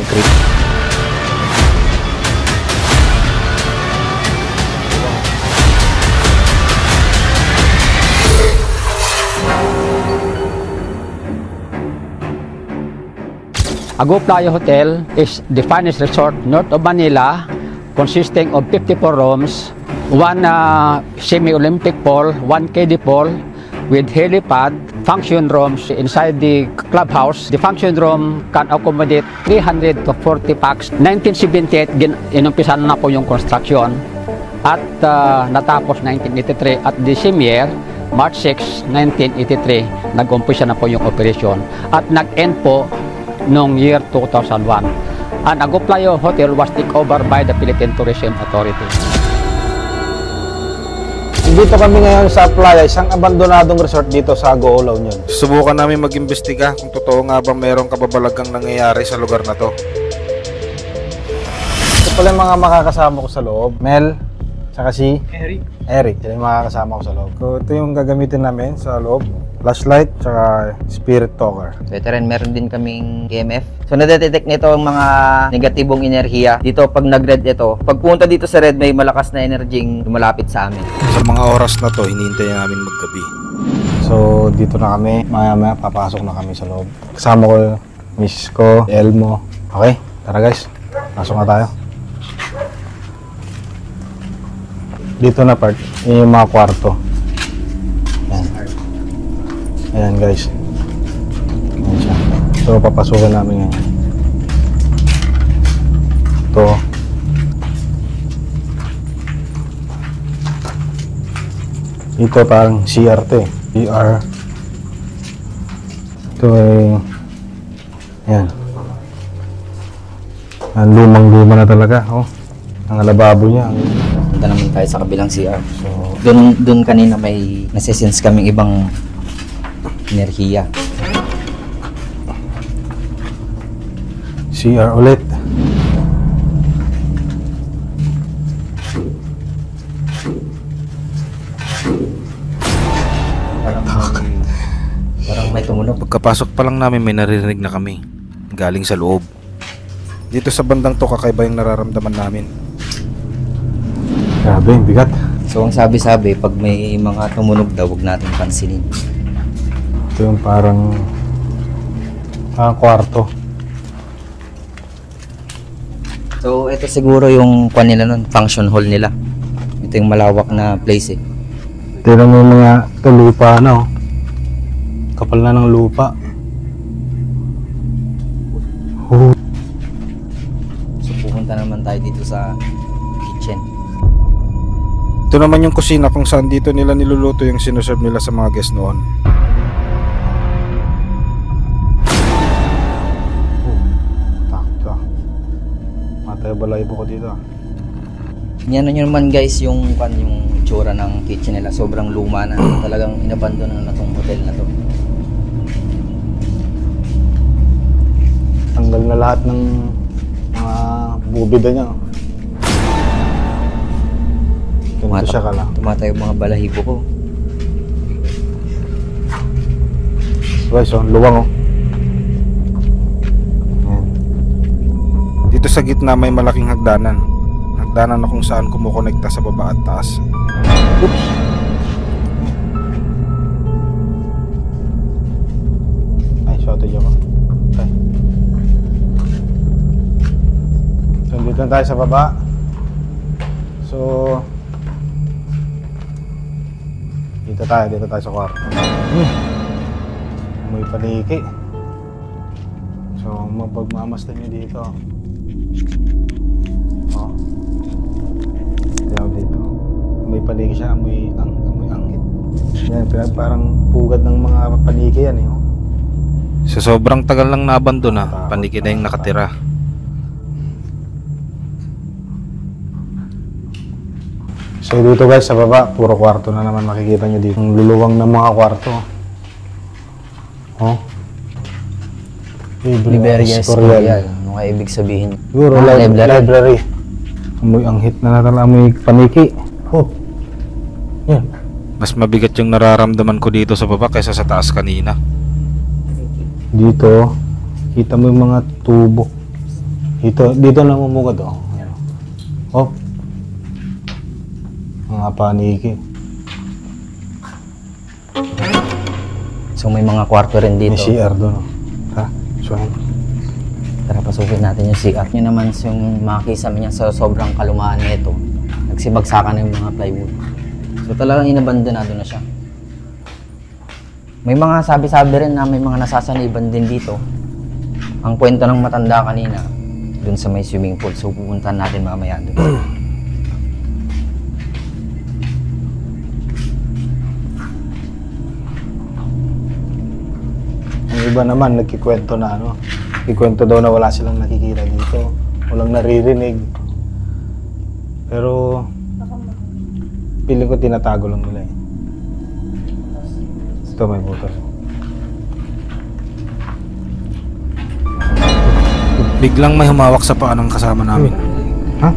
concrete. Agua Playa Hotel is the finest resort north of Manila, consisting of 54 rooms, one semi-Olympic pool, one kiddie pool with helipad, function rooms inside the clubhouse. The function room can accommodate 300 to 40 packs. 1978, inumpisan na po yung construction at natapos 1983 at the same year, March 6, 1983, nag-umpisa na po yung operation at nag-end po noong year 2001. Ang Agua Playa Hotel was taken over by the Philippine Tourism Authority. Dito kami ngayon sa playa, isang abandonadong resort dito sa Agua La Union. Subukan namin mag-imbestiga kung totoo nga bang mayroong kababalagang nangyayari sa lugar na to. Ito pala yung mga makakasama ko sa loob. Mel, saka si Eric. Sila yung makakasama ko sa loob. So, ito yung gagamitin namin sa loob. Flashlight, saka spirit talker. Veteran, meron din kaming EMF. So, nadetect nito ang mga negatibong enerhiya. Dito, pag nag-red ito, pag punta dito sa red, may malakas na energying lumalapit sa amin. Sa mga oras na to, hinihintay namin maggabi. So, dito na kami. Maya-maya, papasok na kami sa loob. Kasama ko, miss ko, Elmo. Okay, tara guys. Pasok na tayo. Dito na part, yung mga kwarto. Ayan guys. Ayan siya. So papasukin namin ngayon. Ito. Ito parang CR to eh. CR. Ito ay ayan. Ang lumang-luma na talaga. Oh. Ang lababo niya. Punta naman tayo sa kabilang CR. So doon kanina may nasisense kaming ibang enerhiya. CR ulit. Parang may tumunog. Pagkapasok pa lang namin may naririnig na kami. Galing sa loob. Dito sa bandang to kakaiba yung nararamdaman namin. Grabe, bigat. So ang sabi-sabi, pag may mga tumunog daw, huwag natin pansinin. Ito yung parang kwarto. So ito siguro yung kwan nila nun, function hall nila. Ito yung malawak na place eh. Ito lang yung mga lupa na oh. Kapal na ng lupa. So pupunta naman tayo dito sa kitchen. Ito naman yung kusina kung saan dito nila niluluto yung sinuserve nila sa mga guest noon. Matay balahibo ko dito. Yan nyo naman guys yung itsura ng kitchen nila. Sobrang luma na. Talagang inabandon na itong hotel na to. Tanggal na lahat ng mga bubida niya. Ganito siya ka lang. Tumatay yung mga balahibo ko. Guys, oh, luwang oh. Dito sa gitna may malaking hagdanan. Hagdanan na kung saan kumukonekta sa baba at taas. Oops. Ay, shortage ako. Okay. So, dito na tayo sa baba. So, dito tayo sa kwarto. May paniki. So, mapagmamasdan nyo dito. Oh. Dito. May paniki siya, amoy anghit. Yan, parang pugad ng mga paniki yan eh. Oh. Sa sobrang tagal lang nabandon na, paniki na yung nakatira. So dito guys sa baba, puro kwarto na naman makikita nyo dito. Ang luluwang ng mga kwarto. Oh. Liberias Korean. Ano nga ibig sabihin? Siguro library. Amoy anghit na natala, amoy paniki. Oh. Yan. Mas mabigat yung nararamdaman ko dito sa baba kaysa sa taas kanina. Dito, kita mo yung mga tubo. Dito na umugad oh. Ayan. Oh. Mga paniki. So may mga kwarto rin May dito. CR doon oh. Ha? So yan. Tara, pasukin natin yung CR. Yun naman yung makakisama niya sa sobrang kalumaan nito. Nagsibagsakan na yung mga plywood. So talagang inabandonado na siya. May mga sabi-sabi rin na may mga nasasaniban din dito. Ang kwento ng matanda kanina, dun sa may swimming pool. So pupuntahan natin mamaya dun. Ang iba naman nagkikwento na ano. Nagkikwento daw na wala silang nakikita dito. Walang naririnig. Pero feeling ko tinatago lang nila eh. Ito may butas. Biglang may humawak sa paa ng kasama namin. Ha?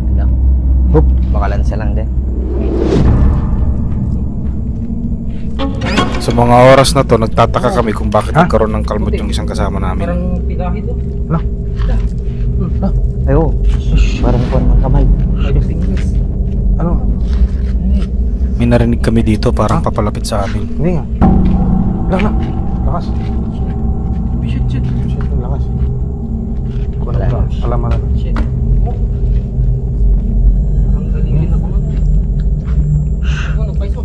Wala. Oop. Baka lansa lang din. Sa mga oras na to, nagtataka kami kung bakit nagkaroon ng kalmot yung isang kasama namin. Wala. Ay, oh. Parang kuwan ng kamay. Ano? May narinig kami dito, parang papalapit sa amin. Hindi nga. Wala na. Lakas. Shit. Lakas. Wala. Alam mo na. Shit. Parang galing ako nun. Ano, nagpaiso?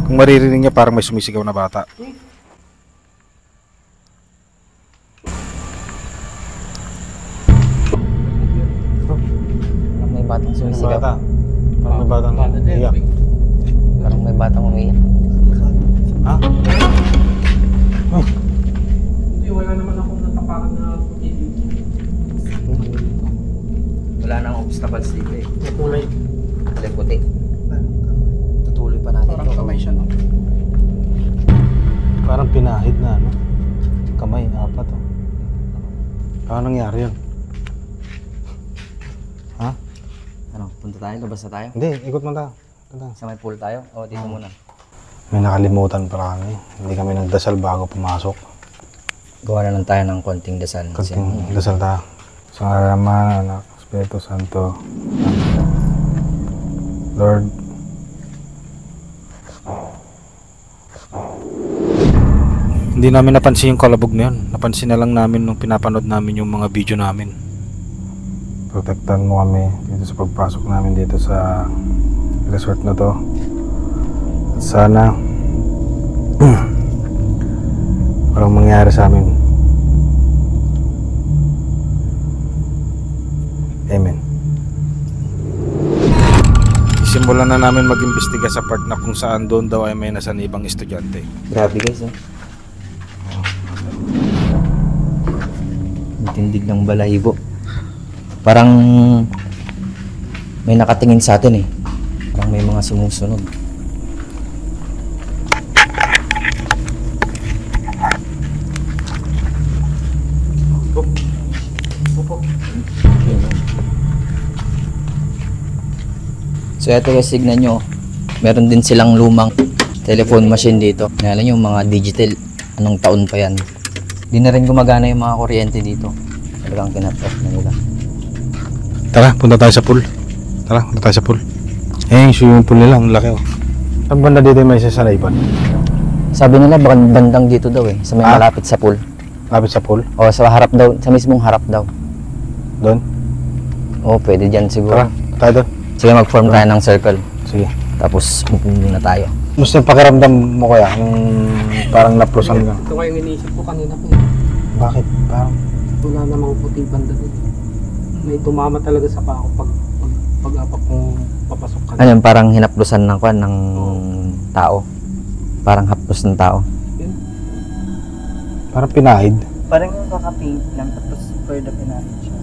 Kung maririnig niya, parang may sumisigaw na bata. Parang may batang sumisigaw. Bata. Parang may batang iyak. Parang may batang umiiyak. Ha? Ay. Hindi, wala naman akong natapakan na puti dito. Wala nang obstacles dito eh. May kulay. Kulay puti. Tutuloy pa natin Parang to. kamay siya, no? Parang pinahid na ano. Kamay, apat oh. Paano nangyari yun? Ha? Ano, punta tayo? Labas na tayo? Hindi, ikot mo tayo. Sa may pool tayo? O, dito muna. May nakalimutan pala kami. Hindi kami nagdasal bago pumasok. Gawa na lang tayo ng konting dasal. Konting dasal tayo. Sa ngalan ng Ama, Anak, Espiritu Santo. Lord, Hindi namin napansin yung kalabog na yun. Napansin na lang namin nung pinapanood namin yung mga video namin. protektahan mo kami dito sa pagpasok namin dito sa resort na to. At sana walang mangyari sa amin. Amen. Simulan na namin mag-imbestiga sa part na kung saan doon daw ay may nasanibang estudyante. Grabe guys, oh. Ang tindig ng balahibo. Parang may nakatingin sa atin eh. Parang may mga sumusunod. So ito guys, signan nyo. Meron din silang lumang telephone machine dito. Alam nyo, mga digital. Anong taon pa yan. Di na rin gumagana yung mga kuryente dito. Talagang kinat-off na nila. Tara, punta tayo sa pool. Tara, punta tayo sa pool. Yung swimming pool nila, ang laki oh. Saan banda dito may sasanaypan? Sabi nila baka bandang dito daw eh. Sa may Ah? malapit sa pool. Lapit sa pool? O sa harap daw. Sa mismong harap daw. Doon? O pwede dyan siguro. Tara, tayo doon. Sige, mag-form tayo ng circle. Sige. Tapos pupunta na tayo. Musta yung pakiramdam mo kaya? Yung parang naplusan ka? Ito kayo iniisip ko kanina po. Bakit? Parang Wala namang puting banda doon. May tumama talaga sa pako pag-apak kong papasok ka. Ano yun, parang hinaplusan ng kwan ng tao. Parang haplos ng tao. parang pinahid. Parang yung kaka-paint lang tapos further pinahid siya.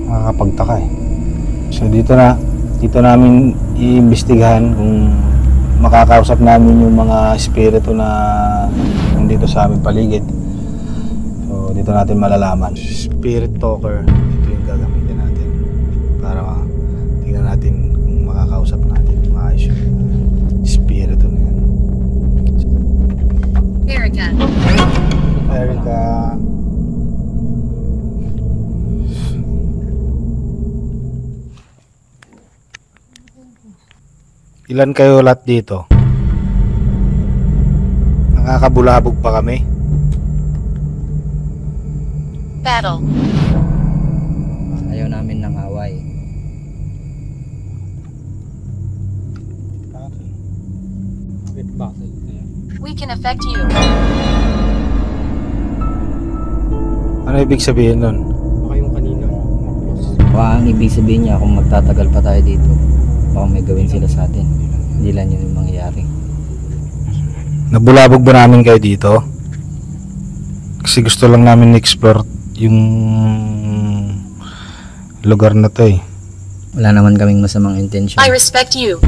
Nakakapagtaka eh. So dito namin iimbestigahan kung makakausap namin yung mga espiritu na nandito sa aming paligid. So dito natin malalaman. Spirit talker, ito yung gagamitin natin para tingnan natin kung makausap natin maayos yung espiritu na yan. Erica. Erica. Ilan kayo lahat dito? Nakakabulabog pa kami. Battle. Ayaw namin ng away. Bakit battle? We can affect you. Ano ibig sabihin nun? Baka yung kanina. Close. Baka ang ibig sabihin niya kung magtatagal pa tayo dito, baka may gawin sila sa atin. Hindi lang yun yung mangyayari. Nabulabog ba namin kayo dito? Kasi gusto lang namin explore yung lugar na to eh. Wala naman kaming masamang intention. I respect you.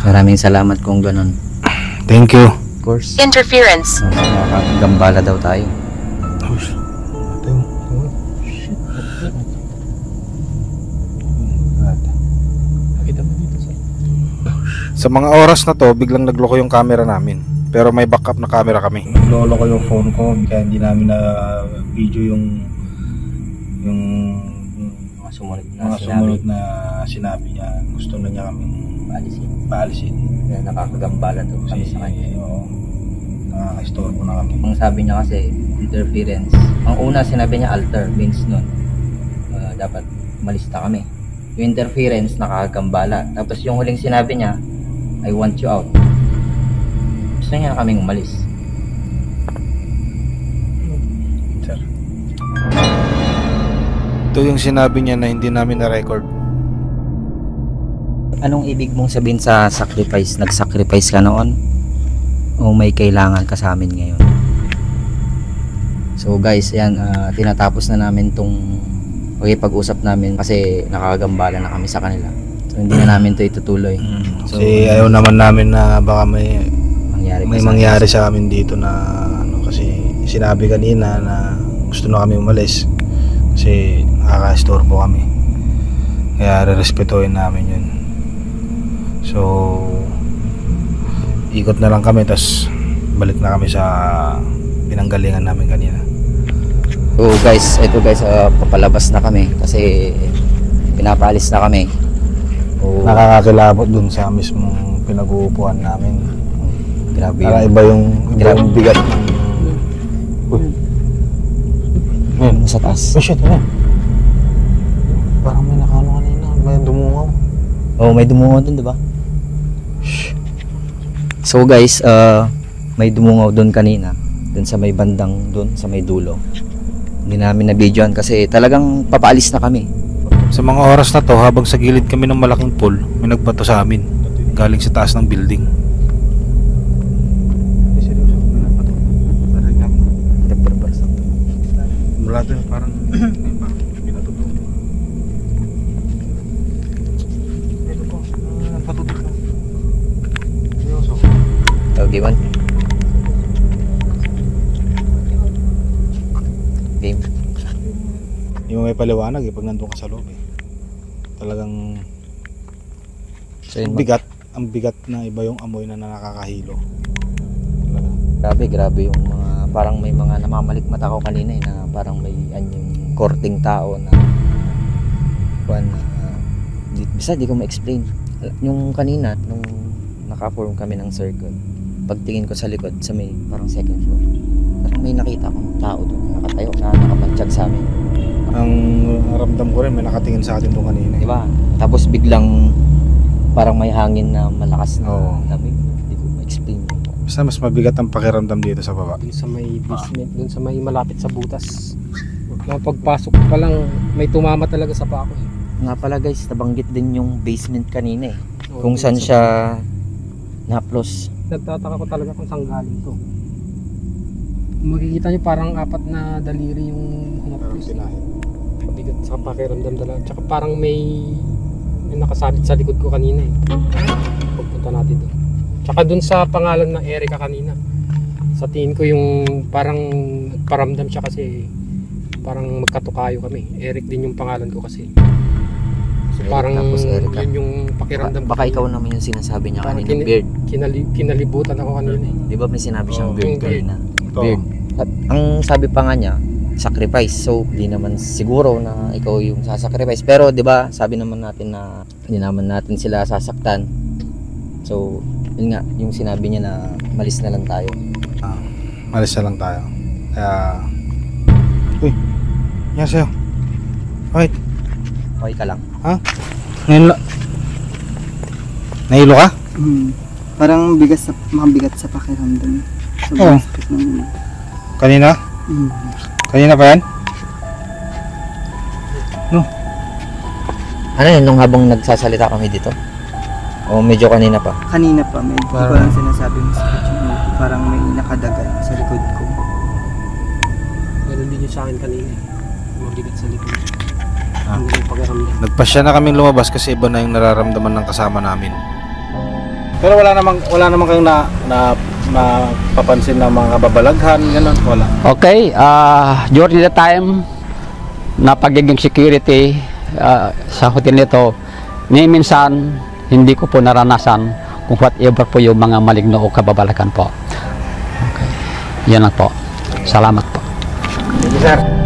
Maraming salamat kung ganun. Thank you. Of course. Interference. Nakakagambala daw tayo. Nakita mo dito sa... Sa mga oras na to, biglang nagloko yung camera namin. Pero may backup na camera kami. Lolo ko yung phone ko kaya hindi namin na video yung Mga sumunod na mga sinabi. sumunod na sinabi niya. Gusto na niya kami paalisin. Kaya nakakagambala daw kami sa kanya. Oo. Nakaka-istorbo na kami. Ang sabi niya kasi, interference. Ang una sinabi niya alter, means nun. Dapat malista kami. Yung interference, nakakagambala. Tapos yung huling sinabi niya, I want you out. Gusto niya kaming umalis. Sir. Ito yung sinabi niya na hindi namin na-record. Anong ibig mong sabihin sa sacrifice? Nag-sacrifice ka noon? O may kailangan ka sa amin ngayon? So guys, ayan, tinatapos na namin tong pag-usap namin kasi nakakagambala na kami sa kanila. So hindi na namin to itutuloy. So, Kasi ayaw naman namin na baka may mangyari sa amin dito na ano, kasi sinabi kanina na gusto na kami umalis kasi nakaka-istorbo kami. Kaya rerespetuhin namin yun. So ikot na lang kami, tas balik na kami sa pinanggalingan namin kanina. So guys, ito guys, papalabas na kami kasi pinapalis na kami. Nakakakilabot dun sa mismong pinag-uupuan namin. Grabe Para yun. iba yung bigat ng... Yun, sa taas. Oh shit, ano? Parang may nakano kanina, may dumungaw. Oh, may dumungaw dun, di ba? So guys, may dumungaw dun kanina. Dun sa may bandang dun, sa may dulo. Hindi namin na-videoan kasi talagang papaalis na kami. Sa mga oras na to, habang sa gilid kami ng malaking pool, may nagbato sa amin. Galing sa taas ng building. Mula doon parang pinatutok. Ito po, patutok na. Seryoso. Okay, one. Game. Hindi mo may paliwanag pag nandun ka sa loob Talagang So yun, ang bigat na iba yung amoy na nakakahilo. Talaga. grabe yung mga, parang may mga namamalikmata ko kanina na parang may yung korting tao na bisa di ko ma-explain. Yung kanina, nung naka-form kami ng circle, pagtingin ko sa likod, sa may parang second floor, parang may nakita akong tao doon, nakatayo na nakapantyag sa amin. Ang ramdam ko rin, may nakatingin sa atin doon kanina. Diba? Tapos biglang parang may hangin na malakas na Oo. lamig. Hindi ko ma-explain. Basta mas mabigat ang pakiramdam dito sa baba. Dun sa may basement, dun sa may malapit sa butas. Mga pagpasok ko pa lang, may tumama talaga sa pako Nga pala guys, nabanggit din yung basement kanina eh. Oo, Kung saan dun sa- siya naplos. Nagtataka ko talaga kung saan galing to. Makikita nyo parang apat na daliri yung humaplos. Pabigat sa pakiramdam talaga. Tsaka parang may nakasabit sa likod ko kanina pagpunta natin doon. Tsaka dun sa pangalan ng Erica kanina. Sa tingin ko yung parang paramdam siya kasi parang magkatukayo kami. Eric din yung pangalan ko kasi. So parang tapos Erica. yun yung pakiramdam. Baka ikaw naman yung sinasabi niya Parang kanina, Beard. kinalibutan ako kanina eh. Di ba may sinabi siyang Oo, Beard yung Beard. kanina? Oo. Beard. At ang sabi pa nga niya, sacrifice. So, di naman siguro na ikaw yung sasacrifice. Pero, di ba, sabi naman natin na hindi naman natin sila sasaktan. So, yun nga, yung sinabi niya na malis na lang tayo. Malis na lang tayo. Kaya... Uy, yan sa'yo. Bakit? Okay ka lang. Ha? Ngayon la... Nahilo ka? Parang makabigat sa pakiramdam. Oo. Sobrang sakit ng Kanina? Kanina pa yan? Ano yun, nung habang nagsasalita kami dito? O medyo kanina pa? Kanina pa, may hindi ko lang sinasabi masakit yung ulo. Parang may nakadagan sa likod ko. Ganun din yung sa akin kanina eh. Mabigat sa likod. Ang ganun yung pakiramdam. Nagpasya na kaming lumabas kasi iba na yung nararamdaman ng kasama namin. Pero wala namang kayong napapansin na mga kababalaghan, gano'n? Wala. Okay, during the time na pagiging security sa hotel nito, ni minsan hindi ko po naranasan kung whatever po yung mga maligno o kababalagan po. Okay. Yan lang po. Salamat po. Thank you, sir.